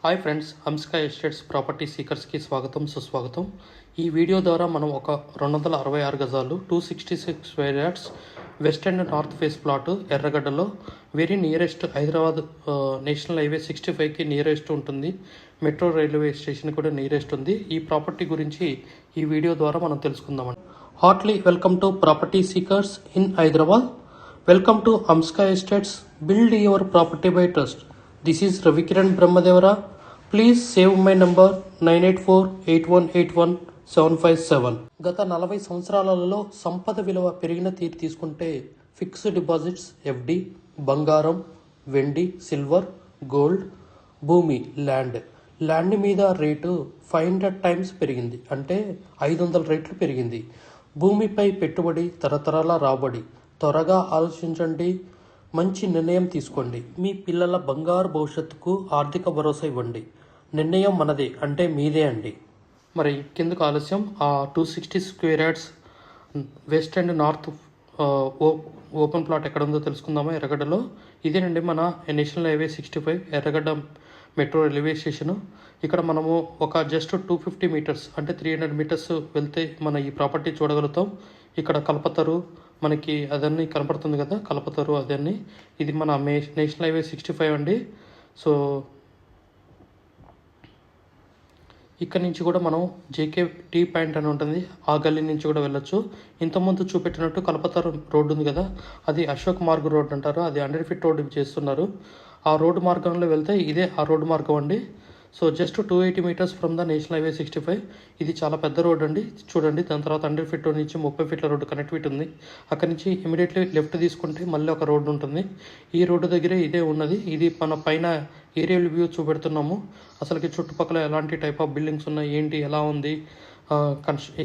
Hi friends, హంస్కా estates property సీకర్స్కి స్వాగతం సుస్వాగతం. ఈ వీడియో ద్వారా మనం ఒక 266 గజాలు 266 square yards west and north face plot ఎర్రగడ్డలో very nearest Hyderabad national highway 65కి నియరెస్ట్ ఉంటుంది. మెట్రో రైల్వే స్టేషన్ కూడా నియరెస్ట్ ఉంది. ఈ ప్రాపర్టీ గురించి ఈ వీడియో ద్వారా మనం తెలుసుకుందామండి. Heartily welcome to property seekers in Hyderabad. Welcome to Hamska estates, build your property by trust. This is Ravikiran Brahmadevara. Please save my number 9848181757. గత 40 సంవత్సరాలలో సంపద విలువ పెరిగిన తీరు తీసుకుంటే ఫిక్స్డ్ డిపాజిట్స్, ఎఫ్డి, బంగారం, వెండి, సిల్వర్, గోల్డ్, భూమి, ల్యాండ్ మీద రేటు 500 టైమ్స్ పెరిగింది, అంటే 500 రెట్లు పెరిగింది. భూమిపై పెట్టుబడి తరతరాల రాబడి. త్వరగా ఆలోచించండి, మంచి నిర్ణయం తీసుకోండి. మీ పిల్లల బంగారు భవిష్యత్తుకు ఆర్థిక భరోసా ఇవ్వండి. నిర్ణయం మనదే, అంటే మీదే అండి. మరి కిందకు ఆలస్యం, ఆ 260 square yards west and north open plot ఎక్కడ ఉందో తెలుసుకుందామా. ఎర్రగడ్డలో ఇదేనండి మన నేషనల్ హైవే 65 ఎర్రగడ్డ మెట్రో రైల్వే స్టేషను. ఇక్కడ మనము ఒక జస్ట్ 250 మీటర్స్ అంటే 300 మీటర్స్ వెళ్తే మన ఈ ప్రాపర్టీ చూడగలుగుతాం. ఇక్కడ కల్పతరు మనకి అదన్నీ కనపడుతుంది కదా, కల్పతరు అదన్నీ. ఇది మన నేషనల్ హైవే 65 అండి. సో ఇక్కడ నుంచి కూడా మనం జేకే టీ పాయింట్ అని ఉంటుంది, ఆ గల్లీ నుంచి కూడా వెళ్ళొచ్చు. ఇంతకుముందు చూపెట్టినట్టు కల్పతరు రోడ్డు ఉంది కదా, అది అశోక్ మార్గ్ రోడ్ అంటారు. అది 100 ఫీట్ రోడ్డు చేస్తున్నారు. ఆ రోడ్డు మార్గంలో వెళ్తే ఇదే ఆ రోడ్డు మార్గం అండి. So just 280 metres from the national highway 65. ఇది చాలా పెద్ద రోడ్ అండి, చూడండి. దాని తర్వాత 100 ఫీట్ రోడ్ నుంచి 30 ఫీట్ల రోడ్డు కనెక్టివిటీ ఉంది. అక్కడి నుంచి ఇమీడియట్లీ లెఫ్ట్ తీసుకుంటే మళ్ళీ ఒక రోడ్డు ఉంటుంది. ఈ రోడ్డు దగ్గరే ఇదే ఉన్నది. ఇది మన పైన ఏరియల్ వ్యూ చూపెడుతున్నాము. అసలుకి చుట్టుపక్కల ఎలాంటి టైప్ ఆఫ్ బిల్డింగ్స్ ఉన్నాయి, ఏంటి, ఎలా ఉంది,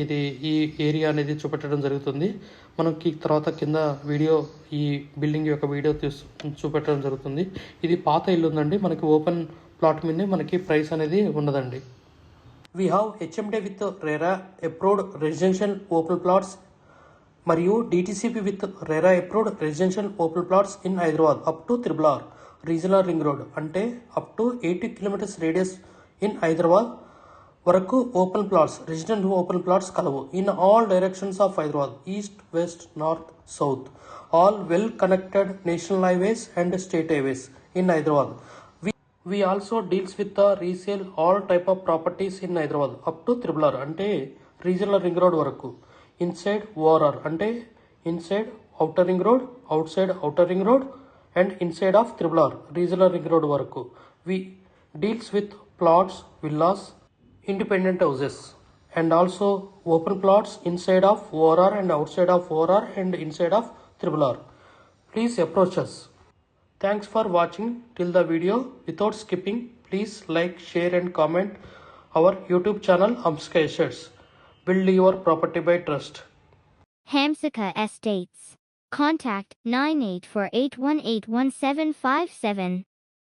ఇది ఈ ఏరియా అనేది చూపెట్టడం జరుగుతుంది. మనకి తర్వాత కింద వీడియో ఈ బిల్డింగ్ యొక్క వీడియో చూపెట్టడం జరుగుతుంది. ఇది పాత ఇల్లు ఉందండి, మనకి ఓపెన్ ప్లాట్ మీదే మనకి ప్రైస్ అనేది ఉన్నదండి. We have HMDA with RERA approved residential open plots మరియు DTCP with RERA approved residential open plots in Hyderabad up to triple regional ring road, అంటే up to 80 kilometres radius in Hyderabad వరకు open plots, resident open plots కలవు. In all directions of Hyderabad, east, west, north, south, all well connected national highways and state highways in Hyderabad. We also deals with the resale all type of properties in Hyderabad up to triple అంటే regional ring road వరకు. Inside ORR అంటే inside outer ring road, out side outer ring road and inside of triple regional ring road వరకు. We deals with plots, villas, independent houses and also open plots inside of ORR and outside of ORR and inside of triple. Please approach us. Thanks for watching till the video. Without skipping, please like, share and comment our YouTube channel Hamsika Estates. Build your property by trust. Hamsika Estates. Contact 9848181757.